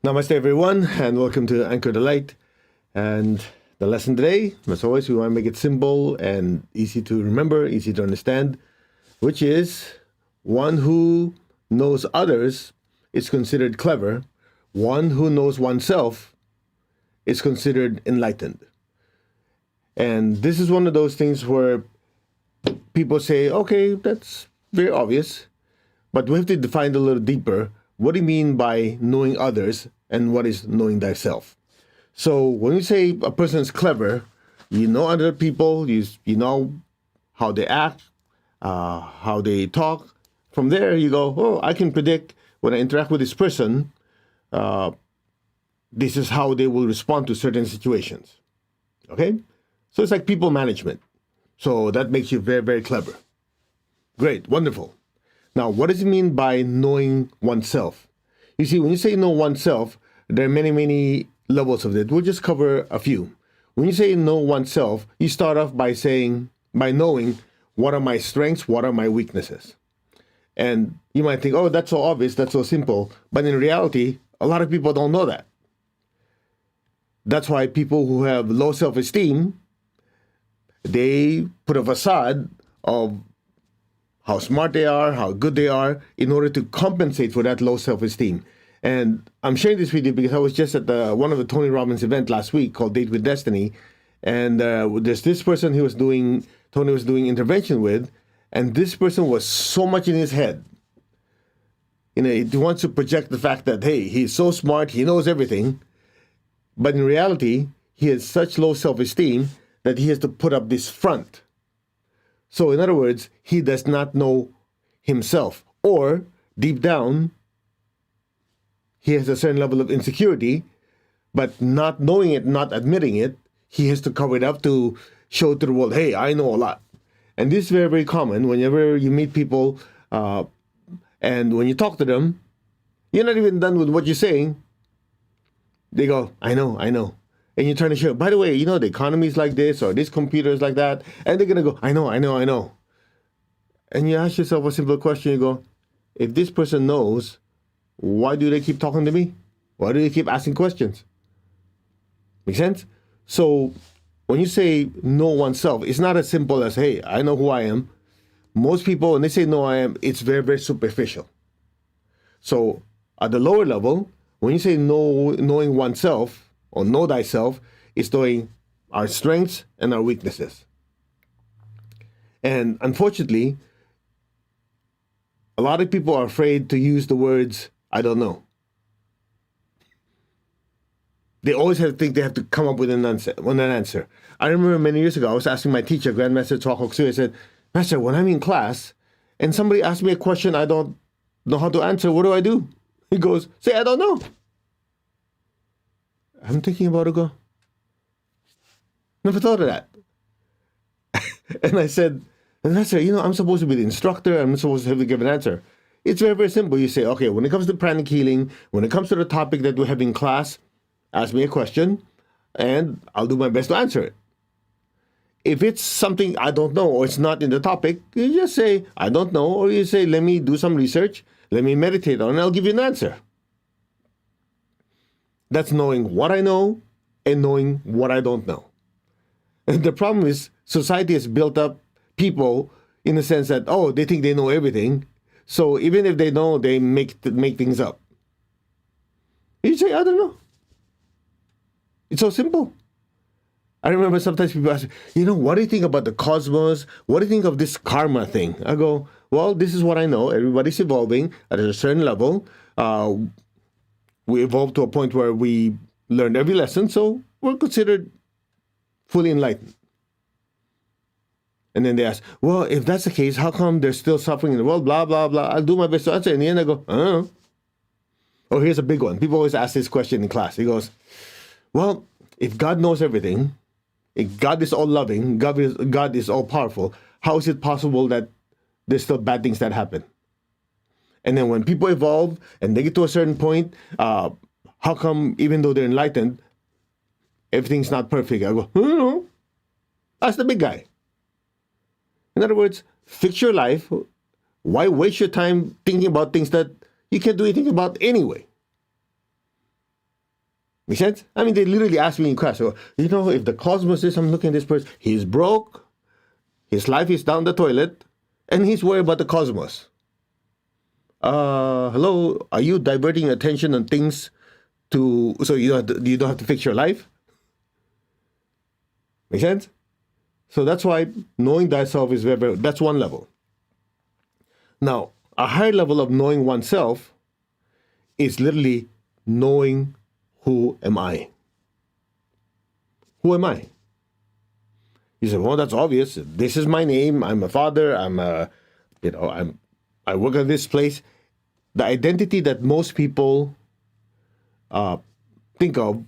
Namaste, everyone, and welcome to Anchor the Light. And the lesson today, as always, we want to make it simple and easy to remember, easy to understand, which is one who knows others is considered clever, one who knows oneself is considered enlightened. And this is one of those things where people say, okay, that's very obvious, but we have to define it a little deeper. What do you mean by knowing others and what is knowing thyself? So when you say a person is clever, you know other people, you know how they act, how they talk. From there, you go, oh, I can predict when I interact with this person, this is how they will respond to certain situations. Okay? So it's like people management. So that makes you very, very clever. Great, wonderful. Now, what does it mean by knowing oneself? You see, when you say know oneself, there are many, many levels of it. We'll just cover a few. When you say know oneself, you start off by knowing what are my strengths, what are my weaknesses. And you might think, oh, that's so obvious, that's so simple. But in reality, a lot of people don't know that. That's why people who have low self-esteem, they put a facade of how smart they are, how good they are, in order to compensate for that low self-esteem. And I'm sharing this with you because I was just at one of the Tony Robbins event last week called Date with Destiny. And there's this person Tony was doing intervention with, and this person was so much in his head. You know, he wants to project the fact that, hey, he's so smart, he knows everything. But in reality, he has such low self-esteem that he has to put up this front. So in other words, he does not know himself, or deep down, he has a certain level of insecurity, but not knowing it, not admitting it, he has to cover it up to show to the world, hey, I know a lot. And this is very, very common whenever you meet people and when you talk to them, you're not even done with what you're saying. They go, I know. And you're trying to show, by the way, you know, the economy is like this or this computer is like that. And they're going to go, I know. And you ask yourself a simple question. You go, if this person knows, why do they keep talking to me? Why do they keep asking questions? Make sense? So when you say know oneself, it's not as simple as, hey, I know who I am. Most people, when they say know I am, it's very, very superficial. So at the lower level, when you say knowing oneself, or know thyself, is knowing our strengths and our weaknesses. And unfortunately, a lot of people are afraid to use the words, I don't know. They always have to think they have to come up with an answer. I remember many years ago, I was asking my teacher, Grandmaster Chok Hok Sui, I said, Master, when I'm in class and somebody asks me a question I don't know how to answer, what do I do? He goes, say, I don't know. I'm thinking about it, go, never thought of that. And I said, Master, you know, I'm supposed to be the instructor. I'm supposed to have to give an answer. It's very, very simple. You say, okay, when it comes to pranic healing, when it comes to the topic that we have in class, ask me a question, and I'll do my best to answer it. If it's something I don't know or it's not in the topic, you just say, I don't know, or you say, let me do some research, let me meditate on it, and I'll give you an answer. That's knowing what I know and knowing what I don't know. And the problem is society has built up people in the sense that, oh, they think they know everything. So even if they know, they make things up. You say, I don't know. It's so simple. I remember sometimes people ask, you know, what do you think about the cosmos? What do you think of this karma thing? I go, well, this is what I know. Everybody's evolving at a certain level. We evolved to a point where we learned every lesson, so we're considered fully enlightened. And then they ask, well, if that's the case, how come there's still suffering in the world? Blah, blah, blah. I'll do my best to answer. In the end, I go, I don't know. Oh, here's a big one. People always ask this question in class. He goes, well, if God knows everything, if God is all loving, God is all powerful, how is it possible that there's still bad things that happen? And then when people evolve and they get to a certain point, how come even though they're enlightened, everything's not perfect? I go, I don't know. That's the big guy. In other words, fix your life. Why waste your time thinking about things that you can't do anything about anyway? Make sense? I mean, they literally ask me in class, so, if the cosmos is, I'm looking at this person, he's broke, his life is down the toilet, and he's worried about the cosmos. Hello, are you diverting attention on things so you don't have to fix your life? Make sense? So that's why knowing thyself is very, very, that's one level. Now, a higher level of knowing oneself is literally knowing who am I? Who am I? You say, well, that's obvious. This is my name. I'm a father. I work at this place. The identity that most people think of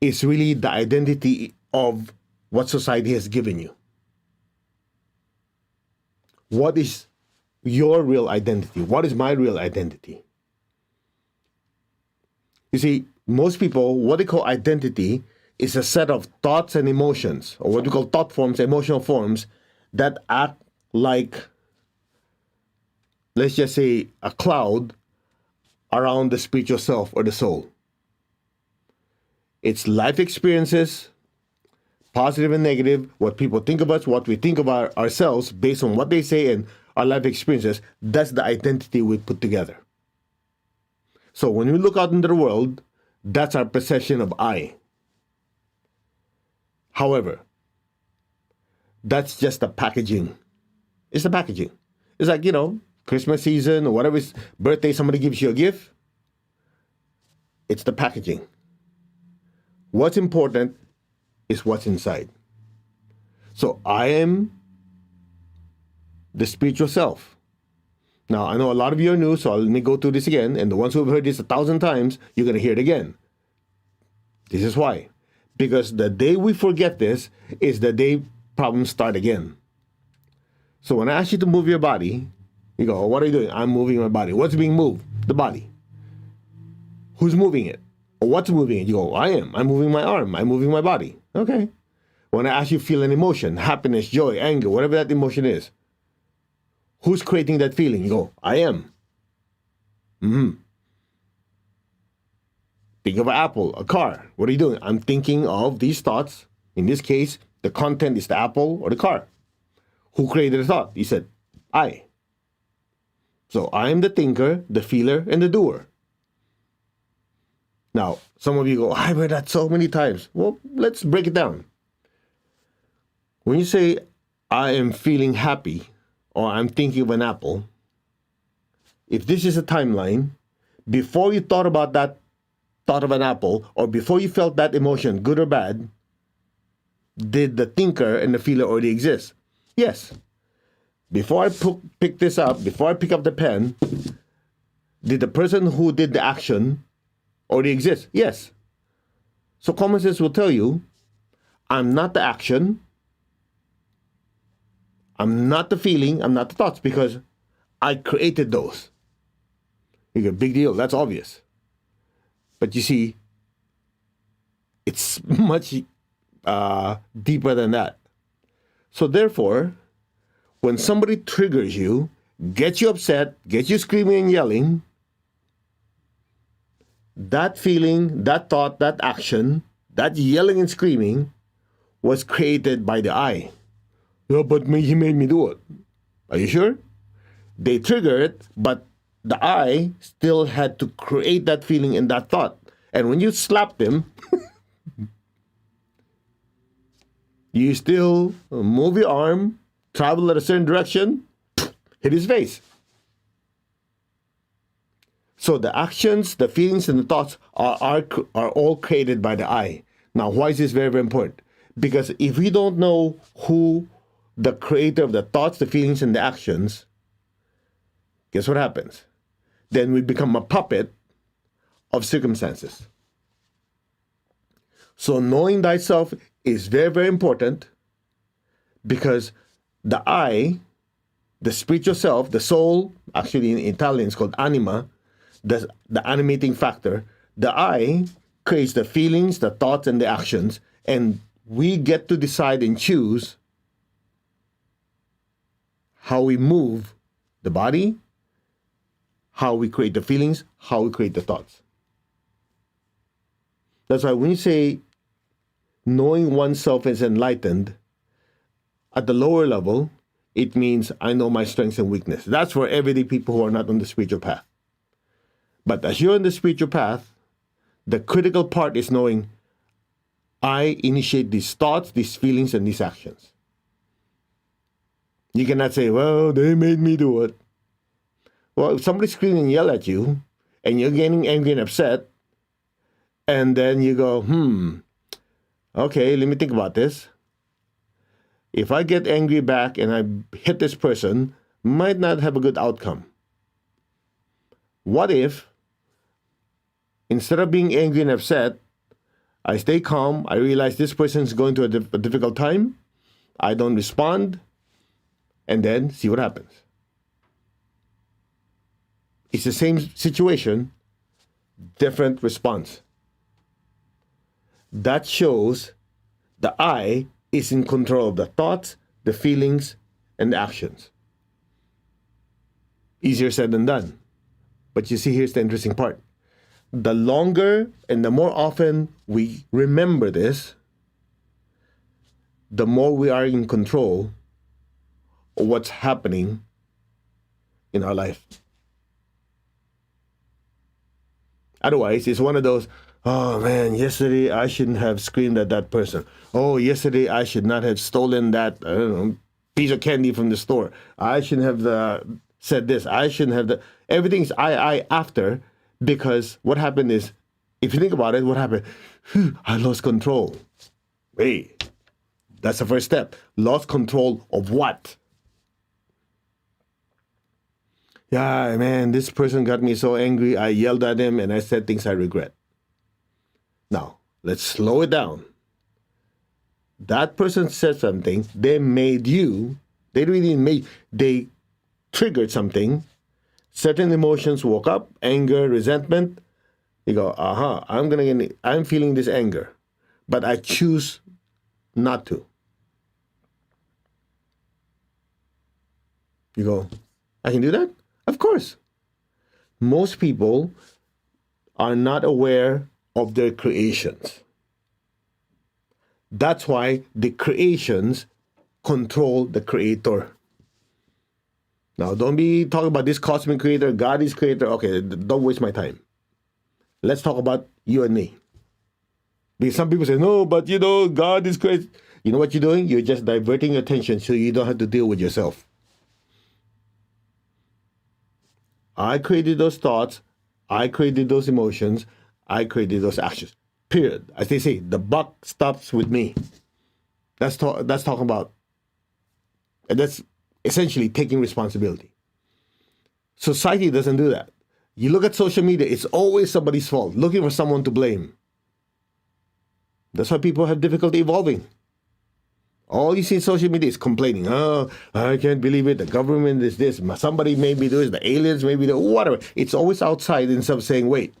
is really the identity of what society has given you. What is your real identity? What is my real identity? You see, most people, what they call identity is a set of thoughts and emotions, or what we call thought forms, emotional forms, that act like, let's just say, a cloud around the spiritual self or the soul. It's life experiences, positive and negative, what people think of us, what we think about ourselves based on what they say and our life experiences. That's the identity we put together. So when we look out into the world, that's our perception of I. However, that's just the packaging. It's the packaging. It's like, Christmas season or whatever, birthday, somebody gives you a gift. It's the packaging. What's important is what's inside. So I am the spiritual self. Now, I know a lot of you are new, so let me go through this again. And the ones who have heard this 1,000 times, you're going to hear it again. This is why. Because the day we forget this is the day problems start again. So when I ask you to move your body, you go, what are you doing? I'm moving my body. What's being moved? The body. Who's moving it? Or what's moving it? You go, I am. I'm moving my arm. I'm moving my body. Okay. When I ask you to feel an emotion, happiness, joy, anger, whatever that emotion is, who's creating that feeling? You go, I am. Think of an apple, a car. What are you doing? I'm thinking of these thoughts. In this case, the content is the apple or the car. Who created the thought? You said, I. So I am the thinker, the feeler, and the doer. Now, some of you go, I've heard that so many times. Well, let's break it down. When you say, I am feeling happy, or I'm thinking of an apple, if this is a timeline, before you thought about that thought of an apple, or before you felt that emotion, good or bad, did the thinker and the feeler already exist? Yes. Before I pick this up, before I pick up the pen, did the person who did the action already exist? Yes. So common sense will tell you, I'm not the action, I'm not the feeling, I'm not the thoughts, because I created those. You go, big deal, that's obvious. But you see, it's much deeper than that. So therefore, when somebody triggers you, gets you upset, gets you screaming and yelling, that feeling, that thought, that action, that yelling and screaming was created by the I. Yeah, but he made me do it. Are you sure? They triggered it, but the I still had to create that feeling and that thought. And when you slapped him, you still move your arm, travel at a certain direction, hit his face. So the actions, the feelings, and the thoughts are all created by the I. Now, why is this very, very important? Because if we don't know who the creator of the thoughts, the feelings, and the actions, guess what happens? Then we become a puppet of circumstances. So knowing thyself is very, very important, because the I, the spiritual self, the soul, actually in Italian it's called anima, the animating factor, the I creates the feelings, the thoughts, and the actions, and we get to decide and choose how we move the body, how we create the feelings, how we create the thoughts. That's why when you say knowing oneself is enlightened, at the lower level, it means I know my strengths and weakness. That's for everyday people who are not on the spiritual path. But as you're on the spiritual path, the critical part is knowing I initiate these thoughts, these feelings, and these actions. You cannot say, well, they made me do it. Well, if somebody screams and yell at you, and you're getting angry and upset, and then you go, okay, let me think about this. If I get angry back and I hit this person, might not have a good outcome. What if, instead of being angry and upset, I stay calm, I realize this person is going through a difficult time, I don't respond, and then see what happens. It's the same situation, different response. That shows the I is in control of the thoughts, the feelings, and the actions. Easier said than done. But you see, here's the interesting part. The longer and the more often we remember this, the more we are in control of what's happening in our life. Otherwise, it's one of those, oh man, yesterday I shouldn't have screamed at that person. Oh, yesterday I should not have stolen that, piece of candy from the store. I shouldn't have said this. I shouldn't have everything's I after, because what happened is, if you think about it, what happened? I lost control. Wait, that's the first step. Lost control of what? Yeah, man, this person got me so angry. I yelled at him and I said things I regret. Now, let's slow it down. That person said something, they triggered something. Certain emotions woke up, anger, resentment. You go, I'm feeling this anger, but I choose not to. You go, I can do that? Of course. Most people are not aware of their creations. That's why the creations control the creator. Now, don't be talking about this cosmic creator, God is creator. Okay, don't waste my time. Let's talk about you and me. Because some people say, no, but God is creator. You know what you're doing? You're just diverting your attention so you don't have to deal with yourself. I created those thoughts. I created those emotions. I created those actions. Period. As they say, the buck stops with me. That's talking about, and that's essentially taking responsibility. Society doesn't do that. You look at social media, it's always somebody's fault, looking for someone to blame. That's why people have difficulty evolving. All you see in social media is complaining. Oh, I can't believe it. The government is this. Somebody may be doing this. The aliens may be doing whatever. It's always outside instead of saying, wait.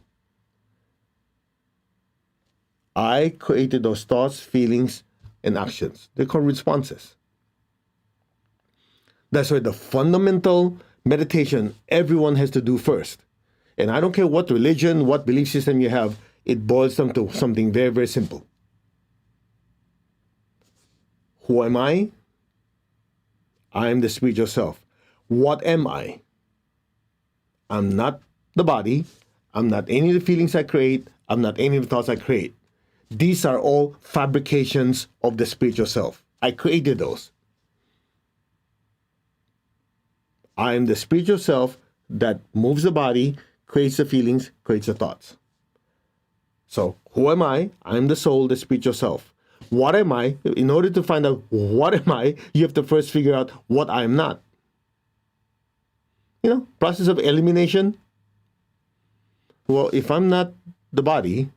I created those thoughts, feelings, and actions. They're called responses. That's why the fundamental meditation everyone has to do first. And I don't care what religion, what belief system you have, it boils down to something very, very simple. Who am I? I am the spiritual self. What am I? I'm not the body. I'm not any of the feelings I create. I'm not any of the thoughts I create. These are all fabrications of the spiritual self. I created those. I am the spiritual self that moves the body, creates the feelings, creates the thoughts. So, who am I? I'm the soul, the spiritual self. What am I? In order to find out what am I, you have to first figure out what I am not. Process of elimination. Well, if I'm not the body,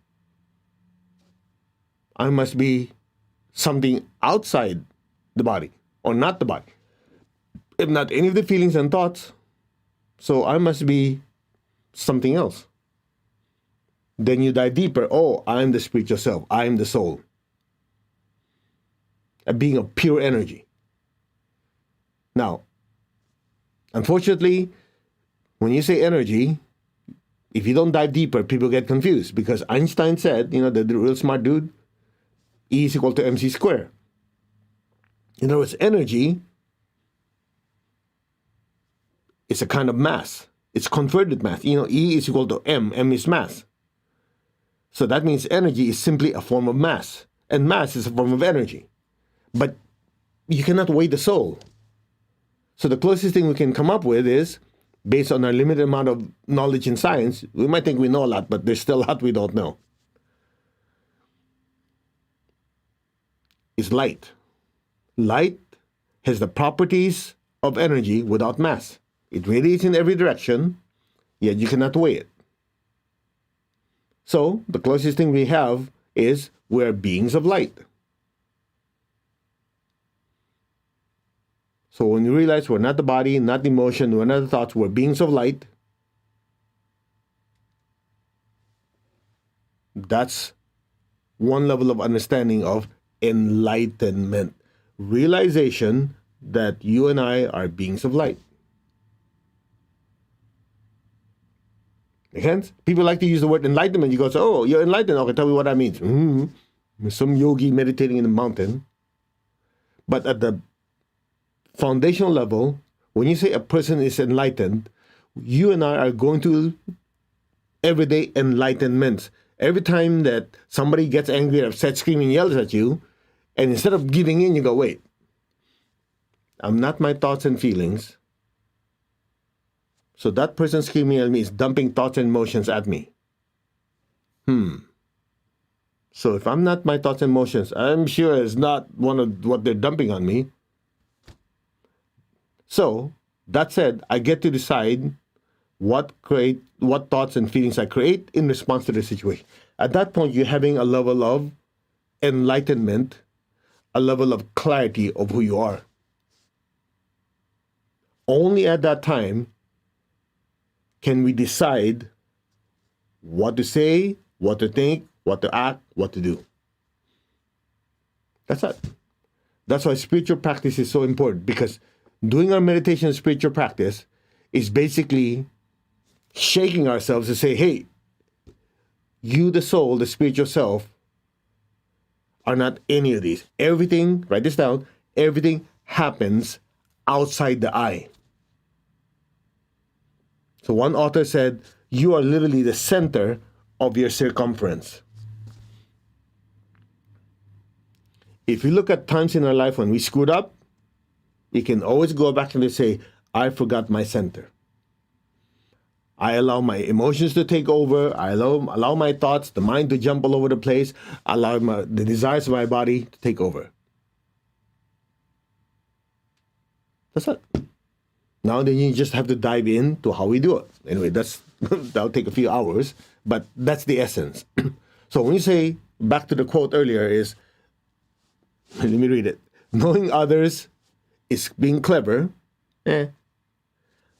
I must be something outside the body or not the body. If not any of the feelings and thoughts, so I must be something else. Then you dive deeper. Oh, I'm the spiritual self. I'm the soul. A being of pure energy. Now, unfortunately, when you say energy, if you don't dive deeper, people get confused because Einstein said, the real smart dude, E is equal to mc squared. In other words, energy is a kind of mass. It's converted mass. E is equal to m. M is mass. So that means energy is simply a form of mass. And mass is a form of energy. But you cannot weigh the soul. So the closest thing we can come up with is, based on our limited amount of knowledge in science, we might think we know a lot, but there's still a lot we don't know. Is light. Light has the properties of energy without mass. It radiates in every direction, yet you cannot weigh it. So the closest thing we have is we're beings of light. So when you realize we're not the body, not the emotion, we're not the thoughts, we're beings of light, that's one level of understanding of enlightenment. Realization that you and I are beings of light. Make sense? People like to use the word enlightenment. You go, oh, you're enlightened. Okay, tell me what that means. Some yogi meditating in the mountain. But at the foundational level, when you say a person is enlightened, you and I are going to everyday enlightenment. Every time that somebody gets angry, upset, screaming, yells at you, and instead of giving in, you go, wait, I'm not my thoughts and feelings. So that person screaming at me is dumping thoughts and emotions at me. So if I'm not my thoughts and emotions, I'm sure it's not one of what they're dumping on me. So that said, I get to decide what thoughts and feelings I create in response to the situation. At that point, you're having a level of enlightenment, a level of clarity of who you are. Only at that time can we decide what to say, what to think, what to act, what to do. That's it. That's why spiritual practice is so important, because doing our meditation and spiritual practice is basically shaking ourselves to say, hey, you, the soul, the spiritual self, are not any of these. Everything, write this down, everything happens outside the I. So one author said, you are literally the center of your circumference. If you look at times in our life when we screwed up, you can always go back and say, I forgot my center. I allow my emotions to take over. I allow my thoughts, the mind to jump all over the place. I allow the desires of my body to take over. That's it. Now then you just have to dive into how we do it. Anyway, that'll take a few hours, but that's the essence. So when you say, back to the quote earlier is, let me read it. Knowing others is being clever,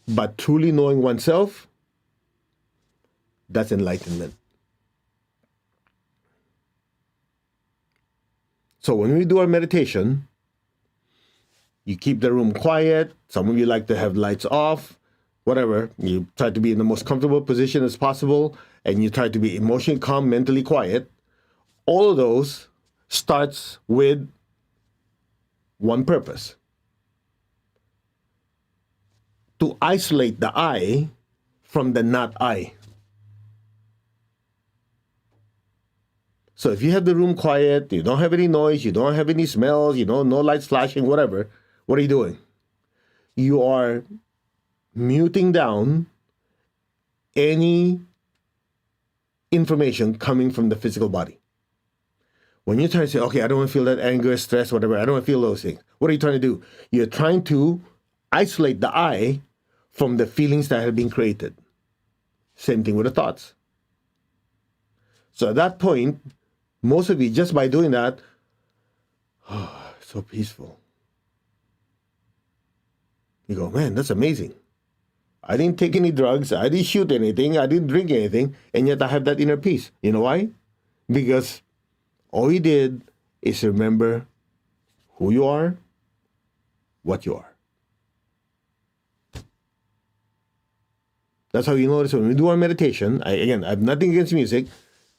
but truly knowing oneself, that's enlightenment. So when we do our meditation, you keep the room quiet. Some of you like to have lights off, whatever. You try to be in the most comfortable position as possible, and you try to be emotionally calm, mentally quiet. All of those starts with one purpose: to isolate the I from the not I. So if you have the room quiet, you don't have any noise, you don't have any smells, no lights flashing, whatever, what are you doing? You are muting down any information coming from the physical body. When you're trying to say, okay, I don't want to feel that anger, stress, whatever, I don't want to feel those things. What are you trying to do? You're trying to isolate the I from the feelings that have been created. Same thing with the thoughts. So at that point, most of you, just by doing that, so peaceful. You go, man, that's amazing. I didn't take any drugs, I didn't shoot anything, I didn't drink anything, and yet I have that inner peace. You know why? Because all you did is remember who you are, what you are. That's how you notice when we do our meditation. Again, I have nothing against music.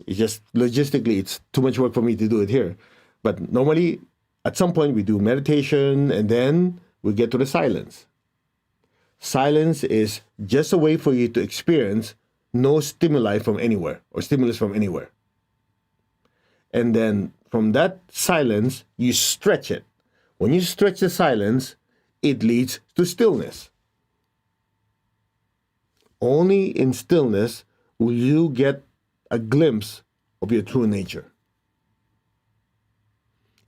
It's just logistically, it's too much work for me to do it here. But normally, at some point, we do meditation and then we get to the silence. Silence is just a way for you to experience no stimuli from anywhere or stimulus from anywhere. And then from that silence, you stretch it. When you stretch the silence, it leads to stillness. Only in stillness will you get a glimpse of your true nature.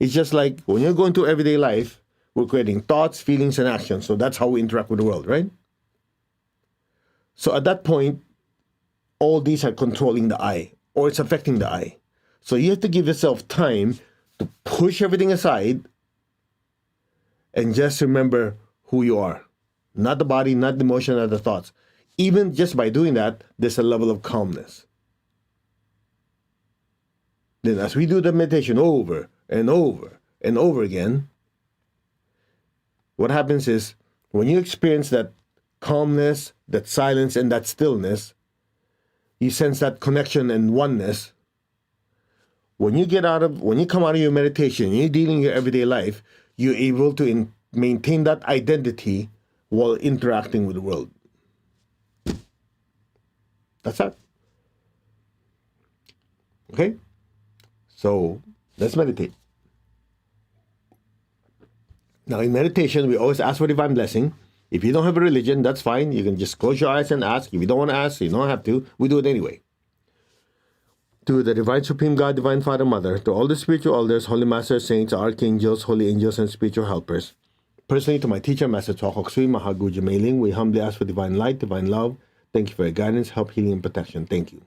It's just like when you're going through everyday life, we're creating thoughts, feelings, and actions. So that's how we interact with the world, right? So at that point, all these are controlling the I, or it's affecting the I. So you have to give yourself time to push everything aside and just remember who you are. Not the body, not the emotion, not the thoughts. Even just by doing that, there's a level of calmness. Then as we do the meditation over and over and over again, what happens is when you experience that calmness, that silence, and that stillness, you sense that connection and oneness. When you come out of your meditation, and you're dealing in your everyday life, you're able to maintain that identity while interacting with the world. That's that. Okay? So let's meditate. Now in meditation, we always ask for divine blessing. If you don't have a religion, that's fine. You can just close your eyes and ask. If you don't want to ask, you don't have to. We do it anyway. To the Divine Supreme God, Divine Father, Mother, to all the spiritual elders, holy masters, saints, archangels, holy angels, and spiritual helpers. Personally, to my teacher, Master Chokok Sui, Mahagu Jamailing, we humbly ask for divine light, divine love. Thank you for your guidance, help, healing, and protection. Thank you.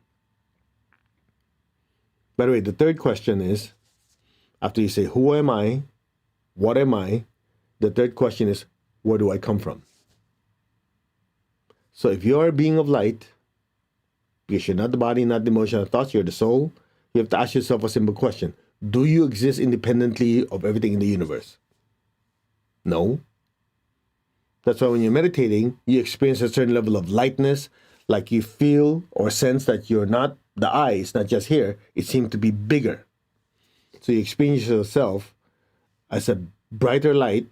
By the way, the third question is, after you say, who am I? What am I? The third question is, where do I come from? So if you are a being of light, because you're not the body, not the emotion, not thoughts, you're the soul, you have to ask yourself a simple question. Do you exist independently of everything in the universe? No. That's why when you're meditating, you experience a certain level of lightness, like you feel or sense that you're not, the I is not just here, it seems to be bigger. So you experience yourself as a brighter light,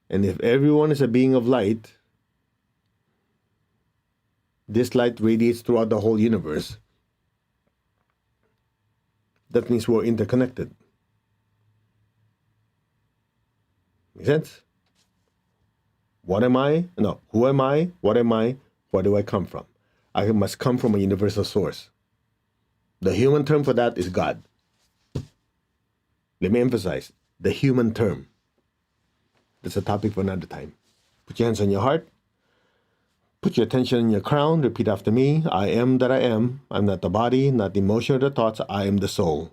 and if everyone is a being of light, this light radiates throughout the whole universe. That means we're interconnected. Make sense? What am I? No. Who am I? What am I? Where do I come from? I must come from a universal source. The human term for that is God. Let me emphasize, the human term. That's a topic for another time. Put your hands on your heart. Put your attention in your crown. Repeat after me. I am that I am. I'm not the body, not the emotion or the thoughts. I am the soul.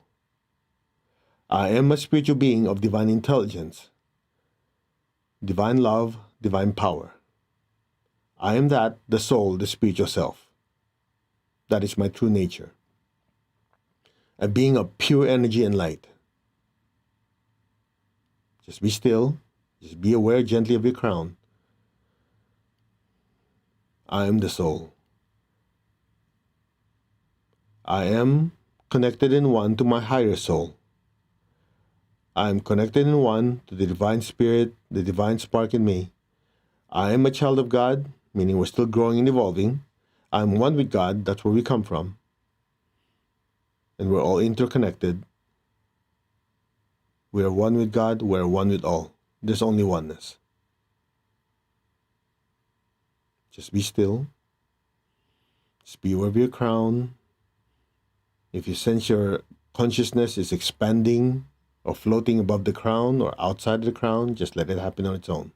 I am a spiritual being of divine intelligence, divine love, divine power. I am that, the soul, the spiritual self. That is my true nature. A being of pure energy and light. Just be still. Just be aware gently of your crown. I am the soul. I am connected in one to my higher soul. I am connected in one to the divine spirit, the divine spark in me. I am a child of God, meaning we're still growing and evolving. I'm one with God, that's where we come from. And we're all interconnected. We are one with God, we're one with all. There's only oneness. Just be still. Just be aware of your crown. If you sense your consciousness is expanding or floating above the crown or outside the crown, just let it happen on its own.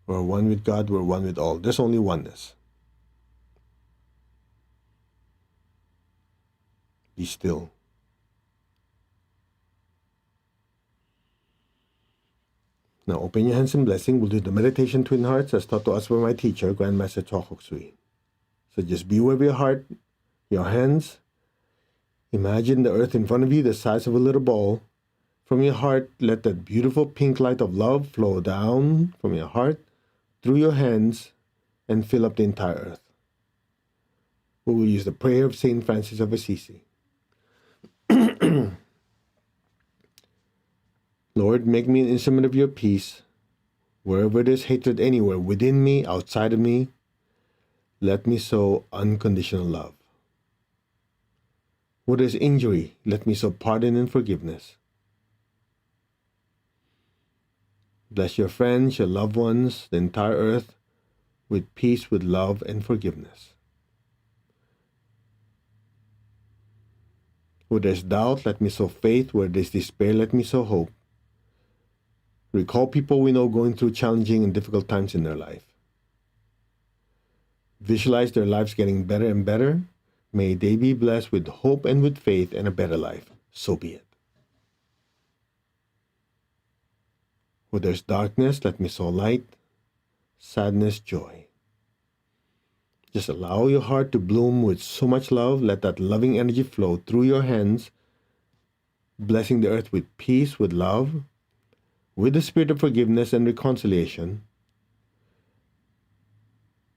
We're one with God, we're one with all. There's only oneness. Be still. Now open your hands in blessing. We'll do the meditation twin hearts as taught to us by my teacher, Grandmaster Chokok Sui. So just be aware of your heart, your hands. Imagine the earth in front of you, the size of a little ball. From your heart, let that beautiful pink light of love flow down from your heart, through your hands, and fill up the entire earth. We will use the prayer of Saint Francis of Assisi. Lord, make me an instrument of your peace. Wherever there's hatred anywhere, within me, outside of me, let me sow unconditional love. Where there's injury, let me sow pardon and forgiveness. Bless your friends, your loved ones, the entire earth, with peace, with love, and forgiveness. Where there's doubt, let me sow faith. Where there's despair, let me sow hope. Recall people we know going through challenging and difficult times in their life. Visualize their lives getting better and better. May they be blessed with hope and with faith and a better life. So be it. Where there's darkness, let me sow light, sadness, joy. Just allow your heart to bloom with so much love. Let that loving energy flow through your hands, blessing the earth with peace, with love, with the spirit of forgiveness and reconciliation,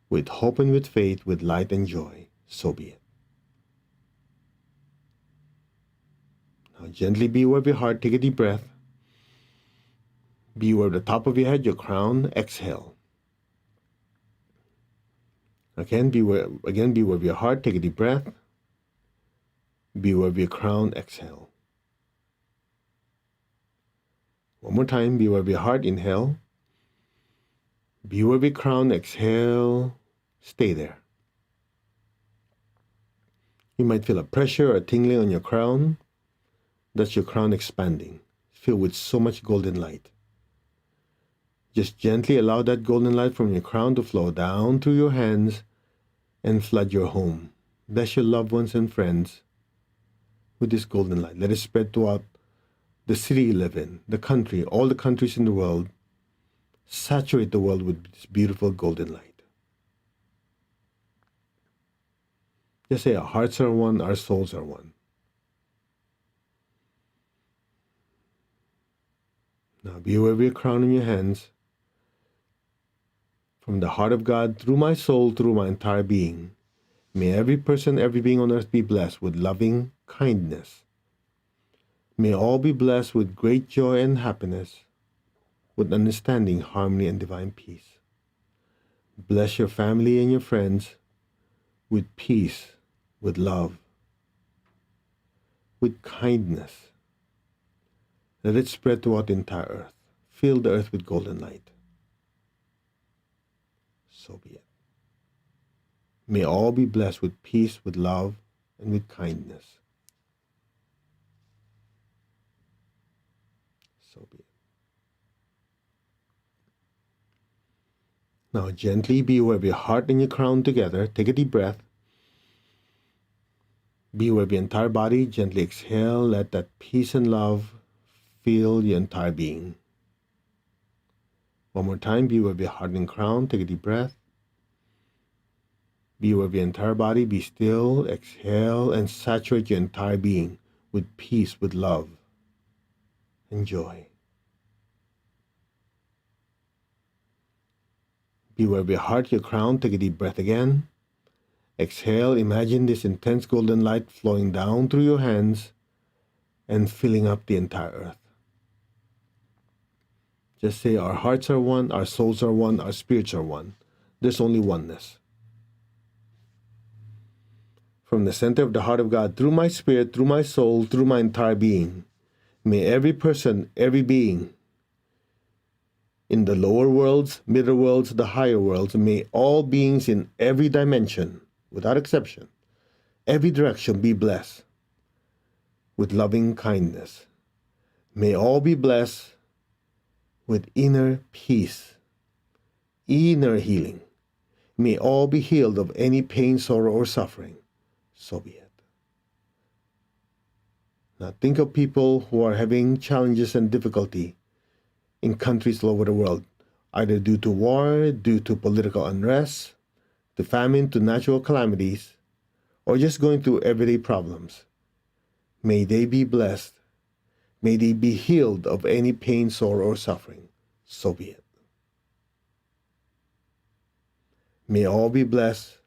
with hope and with faith, with light and joy. So be it. Now gently be aware of your heart. Take a deep breath. Be aware of the top of your head, your crown. Exhale. Again, be aware of your heart. Take a deep breath. Be aware of your crown. Exhale. One more time. Be aware of your heart. Inhale. Be aware of your crown. Exhale. Stay there. You might feel a pressure or a tingling on your crown. That's your crown expanding, filled with so much golden light. Just gently allow that golden light from your crown to flow down through your hands and flood your home. Bless your loved ones and friends with this golden light. Let it spread throughout the city you live in, the country, all the countries in the world. Saturate the world with this beautiful golden light. Just say our hearts are one, our souls are one. Now be aware of your crown in your hands. From the heart of God, through my soul, through my entire being, may every person, every being on earth be blessed with loving kindness. May all be blessed with great joy and happiness, with understanding, harmony, and divine peace. Bless your family and your friends with peace, with love, with kindness. Let it spread throughout the entire earth. Fill the earth with golden light. So be it. May all be blessed with peace, with love, and with kindness. So be it. Now gently be aware of your heart and your crown together. Take a deep breath. Be aware of your entire body. Gently exhale. Let that peace and love fill your entire being. One more time. Be aware of your heart and crown. Take a deep breath. Be aware of your entire body. Be still. Exhale and saturate your entire being with peace, with love, and joy. Be aware of your heart, your crown. Take a deep breath again. Exhale. Imagine this intense golden light flowing down through your hands and filling up the entire earth. Just say our hearts are one, our souls are one, our spirits are one. There's only oneness. From the center of the heart of God, through my spirit, through my soul, through my entire being, may every person, every being, in the lower worlds, middle worlds, the higher worlds, may all beings in every dimension, without exception, every direction be blessed with loving kindness. May all be blessed with inner peace, inner healing. May all be healed of any pain, sorrow, or suffering. So be it. Now think of people who are having challenges and difficulty in countries all over the world, either due to war, due to political unrest, to famine, to natural calamities, or just going through everyday problems. May they be blessed. May they be healed of any pain, sorrow, or suffering. So be it. May all be blessed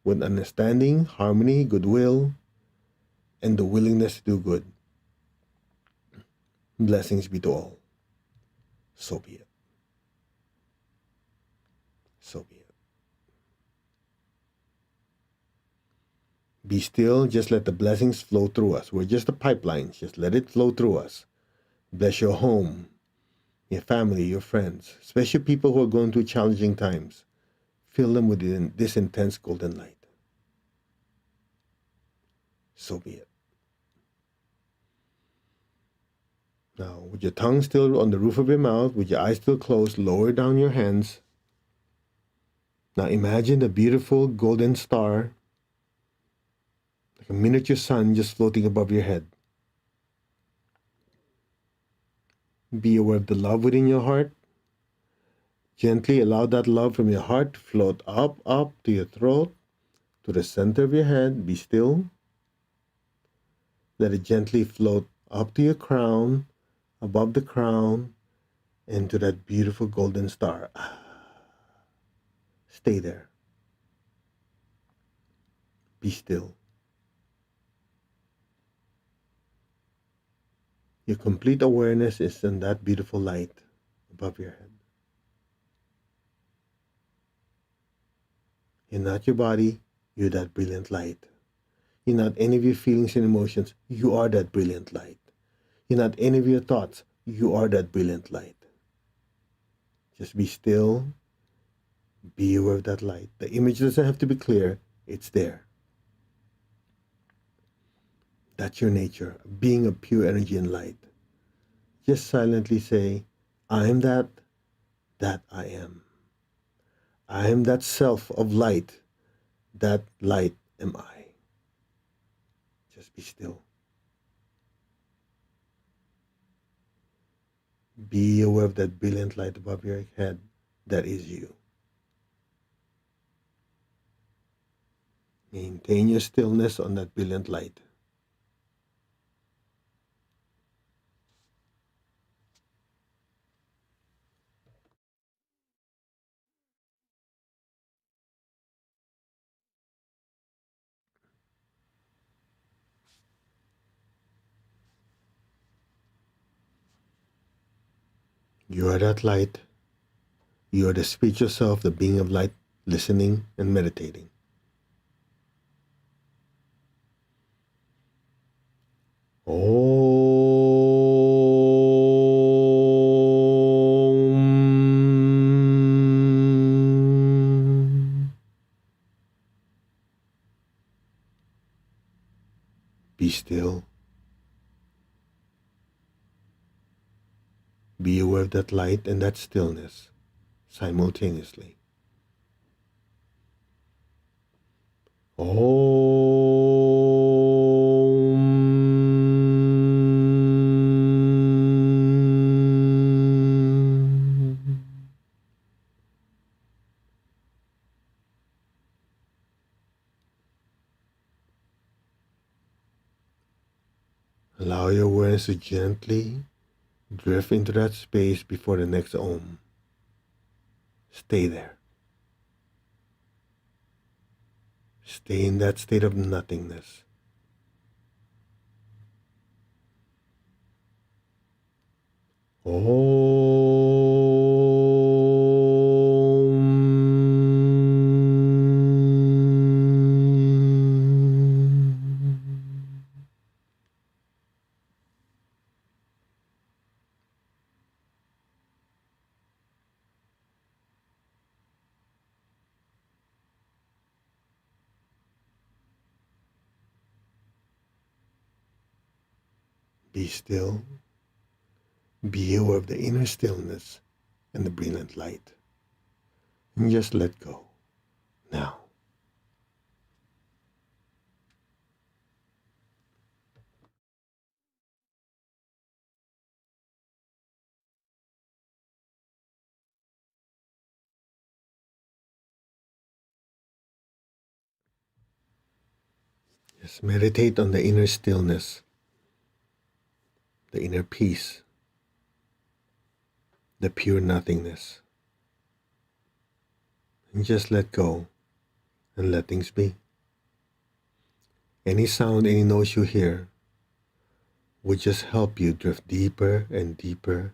with understanding, harmony, goodwill, and the willingness to do good. Blessings be to all. So be it. So be it. Be still, just let the blessings flow through us. We're just the pipelines, just let it flow through us. Bless your home, your family, your friends, especially people who are going through challenging times. Fill them with this intense golden light. So be it. Now, with your tongue still on the roof of your mouth, with your eyes still closed, lower down your hands. Now imagine a beautiful golden star, like a miniature sun just floating above your head. Be aware of the love within your heart. Gently allow that love from your heart to float up to your throat, to the center of your head. Be still. Let it gently float up to your crown, above the crown, and to that beautiful golden star. Stay there. Be still. Your complete awareness is in that beautiful light above your head. You're not your body, you're that brilliant light. You're not any of your feelings and emotions, you are that brilliant light. You're not any of your thoughts, you are that brilliant light. Just be still, be aware of that light. The image doesn't have to be clear, it's there. That's your nature, being of pure energy and light. Just silently say, I am that I am. I am that self of light, that light am I. Just be still. Be aware of that brilliant light above your head. That is you. Maintain your stillness on that brilliant light. You are that light. You are the spiritual self, the being of light, listening and meditating. Om. Be still. Be aware of that light and that stillness simultaneously. Om. Allow your awareness to gently drift into that space before the next Om. Stay there. Stay in that state of nothingness. Om. Be still. Be aware of the inner stillness and the brilliant light. And just let go. Now. Just meditate on the inner stillness, the inner peace, the pure nothingness. And just let go and let things be. Any sound, any noise you hear would just help you drift deeper and deeper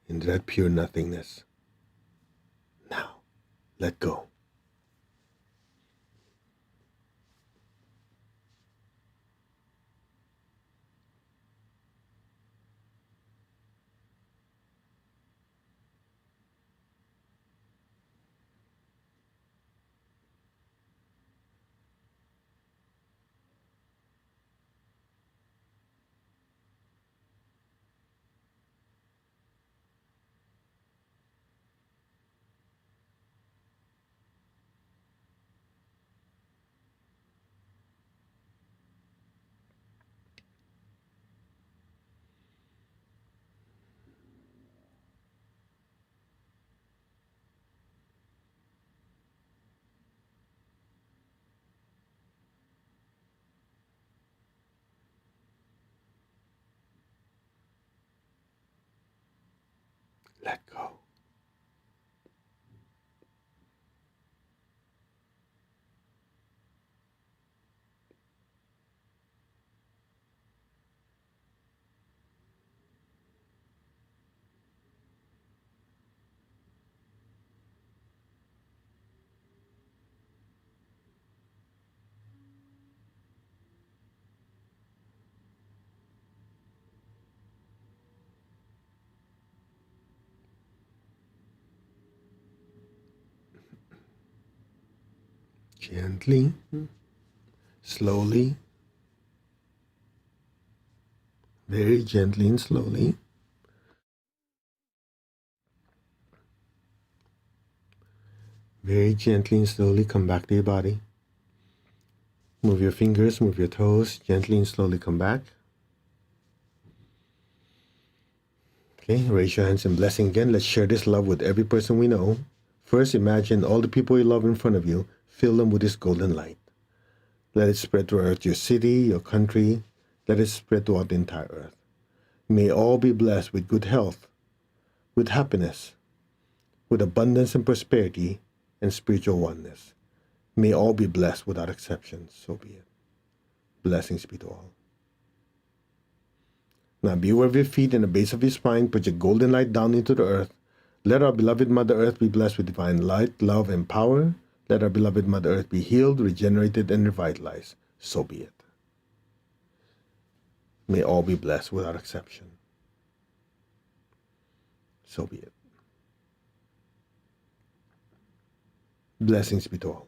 into that pure nothingness. Now, let go. Let go. Gently, slowly, very gently and slowly. Very gently and slowly come back to your body. Move your fingers, move your toes, gently and slowly come back. Okay, raise your hands in blessing again. Let's share this love with every person we know. First, imagine all the people you love in front of you. Fill them with this golden light. Let it spread throughout your city, your country. Let it spread throughout the entire earth. May all be blessed with good health, with happiness, with abundance and prosperity, and spiritual oneness. May all be blessed without exception. So be it. Blessings be to all. Now be aware of your feet and the base of your spine. Put your golden light down into the earth. Let our beloved Mother Earth be blessed with divine light, love, and power. Let our beloved Mother Earth be healed, regenerated, and revitalized. So be it. May all be blessed without exception. So be it. Blessings be to all.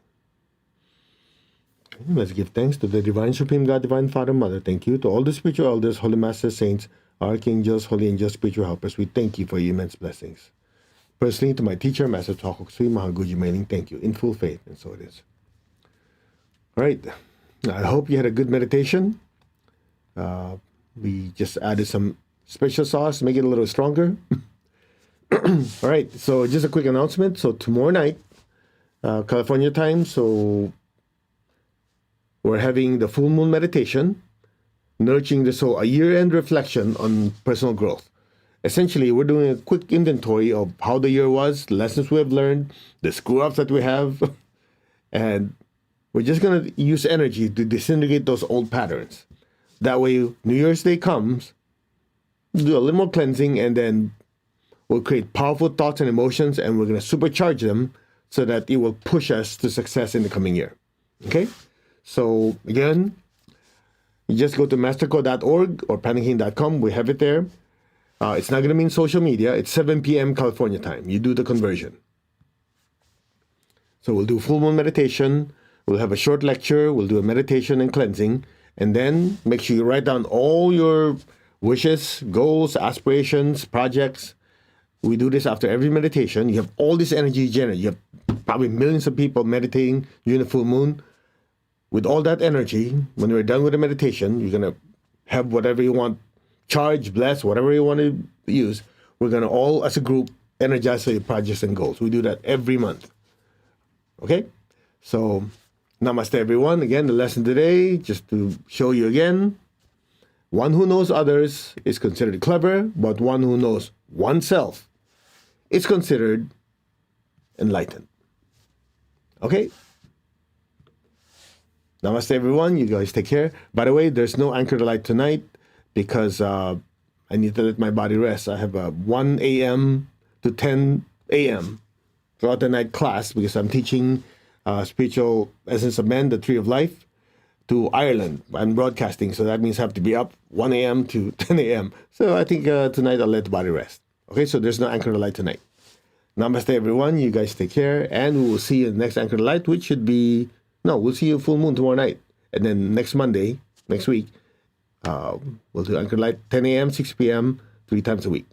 Let's give thanks to the Divine Supreme God, Divine Father, Mother. Thank you to all the spiritual elders, Holy Masters, Saints, Archangels, Holy Angels, spiritual helpers. We thank you for your immense blessings. Personally, to my teacher, Master Chokok Sui Mahaguji Mailing, thank you in full faith, and so it is. All right. I hope you had a good meditation. We just added some special sauce, make it a little stronger. All right. So just a quick announcement. So tomorrow night, California time, so we're having the full moon meditation, nurturing the soul, a year-end reflection on personal growth. Essentially, we're doing a quick inventory of how the year was, lessons we have learned, the screw-ups that we have, and we're just going to use energy to disintegrate those old patterns. That way, New Year's Day comes, do a little more cleansing, and then we'll create powerful thoughts and emotions, and we're going to supercharge them so that it will push us to success in the coming year. Okay? So, again, you just go to mastercode.org or panicking.com. We have it there. It's not going to mean social media. It's 7 p.m. California time. You do the conversion. So we'll do full moon meditation. We'll have a short lecture. We'll do a meditation and cleansing. And then make sure you write down all your wishes, goals, aspirations, projects. We do this after every meditation. You have all this energy generated. You have probably millions of people meditating during the full moon. With all that energy, when we're done with the meditation, you're going to have whatever you want, charge, bless, whatever you want to use. We're going to all, as a group, energize for your projects and goals. We do that every month. Okay? So, namaste, everyone. Again, the lesson today, just to show you again, One who knows others is considered clever, but one who knows oneself is considered enlightened. Okay? Namaste, everyone. You guys take care. By the way, there's no Anchor the Light tonight because I need to let my body rest. I have a 1 a.m. to 10 a.m. throughout the night class because I'm teaching Spiritual Essence of Men, the Tree of Life, to Ireland. I'm broadcasting, so that means I have to be up 1 a.m. to 10 a.m. So I think tonight I'll let the body rest. Okay, so there's no Anchor the Light tonight. Namaste, everyone. You guys take care, and we will see you in the next Anchor the Light, which should be... No, we'll see you full moon tomorrow night. And then next Monday, next week, we'll do Anchor the Light 10 a.m., 6 p.m., 3 times a week.